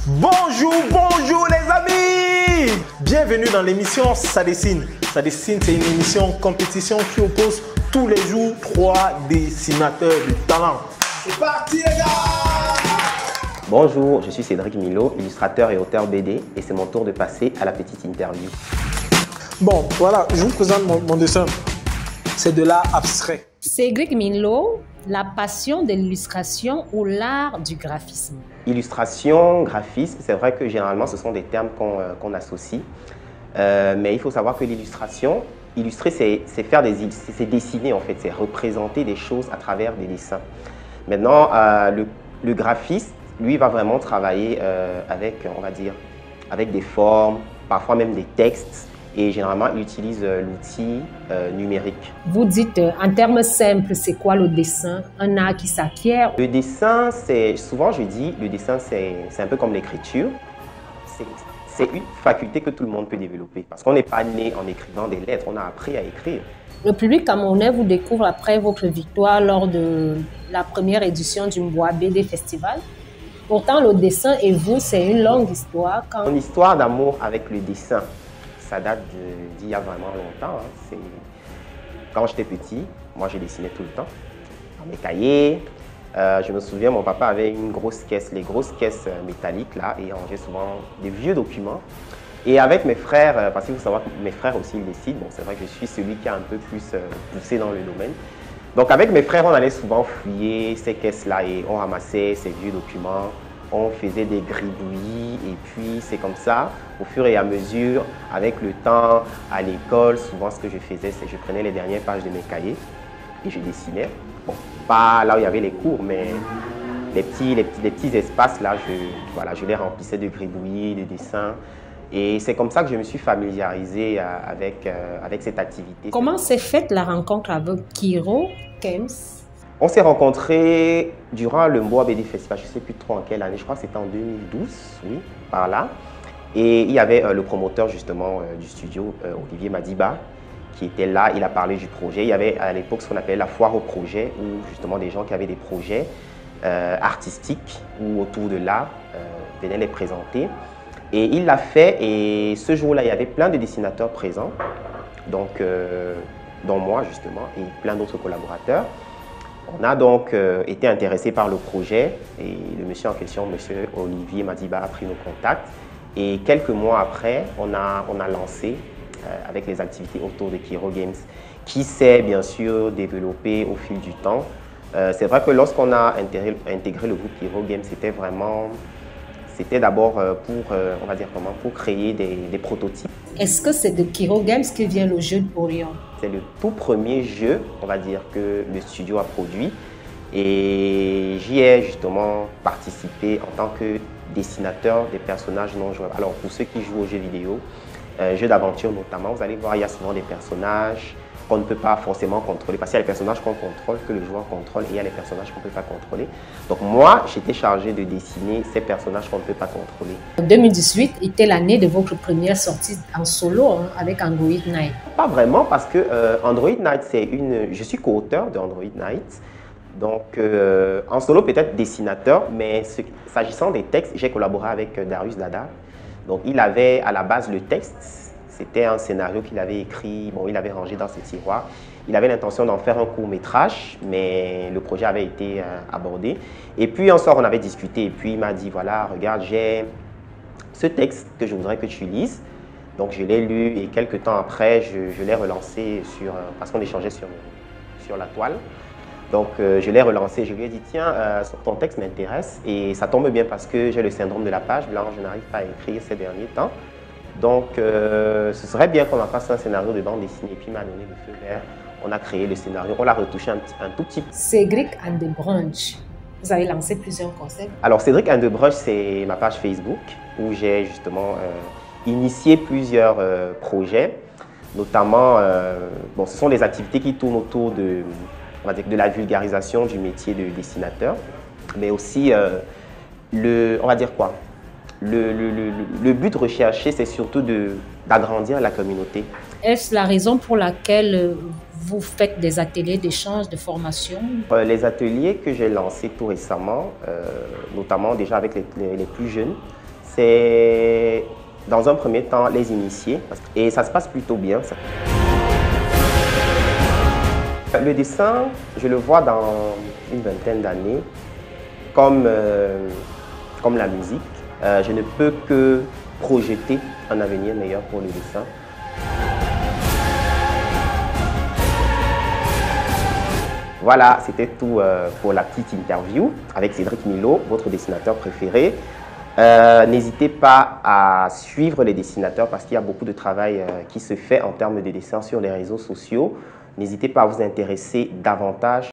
Bonjour, bonjour les amis! Bienvenue dans l'émission Ça dessine. Ça dessine, c'est une émission compétition qui oppose tous les jours 3 dessinateurs de talent. C'est parti les gars! Bonjour, je suis Cédric Milo, illustrateur et auteur BD et c'est mon tour de passer à la petite interview. Bon, voilà, je vous présente mon dessin. C'est de l'art abstrait. Cédric Milo, la passion de l'illustration ou l'art du graphisme. Illustration, graphisme, c'est vrai que généralement ce sont des termes qu'on associe. Mais il faut savoir que l'illustration, illustrer c'est dessiner en fait, c'est représenter des choses à travers des dessins. Maintenant, le graphiste, lui, va vraiment travailler avec, on va dire, avec des formes, parfois même des textes. Et généralement, il utilise l'outil numérique. Vous dites, en termes simples, c'est quoi le dessin? Un art qui s'acquiert? Le dessin, souvent je dis, le dessin, c'est un peu comme l'écriture. C'est une faculté que tout le monde peut développer. Parce qu'on n'est pas né en écrivant des lettres, on a appris à écrire. Le public camerounais vous découvre après votre victoire lors de la première édition du Mboa BD Festival. Pourtant, le dessin et vous, c'est une longue histoire. Mon histoire d'amour avec le dessin, ça date d'il y a vraiment longtemps. Hein. Quand j'étais petit, moi je dessinais tout le temps. Dans mes cahiers, je me souviens, mon papa avait une grosse caisse, les grosses caisses métalliques là, et il rangeait souvent des vieux documents. Et avec mes frères, parce qu'il faut savoir que mes frères aussi ils dessinent, bon, c'est vrai que je suis celui qui a un peu plus poussé dans le domaine. Donc avec mes frères, on allait souvent fouiller ces caisses-là et on ramassait ces vieux documents. On faisait des gribouillis et puis c'est comme ça, au fur et à mesure, avec le temps, à l'école, souvent ce que je faisais, c'est que je prenais les dernières pages de mes cahiers et je dessinais. Bon, pas là où il y avait les cours, mais les petits espaces là, je les remplissais de gribouillis, de dessins. Et c'est comme ça que je me suis familiarisé avec cette activité. Comment s'est faite la rencontre avec Kiro Kems? On s'est rencontrés durant le Mboa BD Festival, je ne sais plus trop en quelle année, je crois que c'était en 2012, oui, par là. Et il y avait le promoteur justement du studio, Olivier Madiba, qui était là, il a parlé du projet. Il y avait à l'époque ce qu'on appelait la foire au projet, où justement des gens qui avaient des projets artistiques ou autour de l'art venaient les présenter. Et il l'a fait et ce jour-là, il y avait plein de dessinateurs présents, donc, dont moi justement, et plein d'autres collaborateurs. On a donc été intéressé par le projet et le monsieur en question, monsieur Olivier Madiba, a pris nos contacts. Et quelques mois après, on a lancé avec les activités autour de Kiro Games, qui s'est bien sûr développé au fil du temps. C'est vrai que lorsqu'on a intégré le groupe Kiro Games, c'était d'abord on va dire comment, pour créer des prototypes. Est-ce que c'est de Kiro Games que vient le jeu de Orion? C'est le tout premier jeu, on va dire, que le studio a produit. Et j'y ai justement participé en tant que dessinateur des personnages non jouables. Alors pour ceux qui jouent aux jeux vidéo, jeux d'aventure notamment, vous allez voir, il y a souvent des personnages qu'on ne peut pas forcément contrôler. Parce qu'il y a les personnages qu'on contrôle, que le joueur contrôle, et il y a les personnages qu'on ne peut pas contrôler. Donc moi, j'étais chargé de dessiner ces personnages qu'on ne peut pas contrôler. 2018 était l'année de votre première sortie en solo hein, avec Android Night. Pas vraiment, parce que Android Night, je suis co-auteur de Android Night. Donc en solo peut-être dessinateur, mais s'agissant des textes, j'ai collaboré avec Darius Dada. Donc il avait à la base le texte. C'était un scénario qu'il avait écrit, bon, il avait rangé dans ses tiroirs. Il avait l'intention d'en faire un court-métrage, mais le projet avait été abordé. Et puis un soir, on avait discuté et puis il m'a dit, voilà, regarde, j'ai ce texte que je voudrais que tu lises. Donc je l'ai lu et quelques temps après, je l'ai relancé parce qu'on échangeait sur la toile. Donc je l'ai relancé, je lui ai dit, tiens, ton texte m'intéresse et ça tombe bien parce que j'ai le syndrome de la page blanche, je n'arrive pas à écrire ces derniers temps. Donc, ce serait bien qu'on en fasse un scénario de bande dessinée. Et puis, il m'a donné le feu vert. On a créé le scénario, on l'a retouché un tout petit peu. Cédric and the Brunch, vous avez lancé plusieurs concepts. Alors, Cédric and the Brunch, c'est ma page Facebook où j'ai justement initié plusieurs projets. Notamment, bon, ce sont des activités qui tournent autour on va dire, de la vulgarisation du métier de dessinateur. Mais aussi, on va dire quoi? Le but recherché, c'est surtout d'agrandir la communauté. Est-ce la raison pour laquelle vous faites des ateliers d'échange, de formation? Les ateliers que j'ai lancés tout récemment, notamment déjà avec les plus jeunes, C'est dans un premier temps les initiés et ça se passe plutôt bien. Le dessin, je le vois dans une vingtaine d'années comme la musique. Je ne peux que projeter un avenir meilleur pour le dessin. Voilà, c'était tout pour la petite interview avec Cédric Milo, votre dessinateur préféré. N'hésitez pas à suivre les dessinateurs parce qu'il y a beaucoup de travail qui se fait en termes de dessin sur les réseaux sociaux. N'hésitez pas à vous intéresser davantage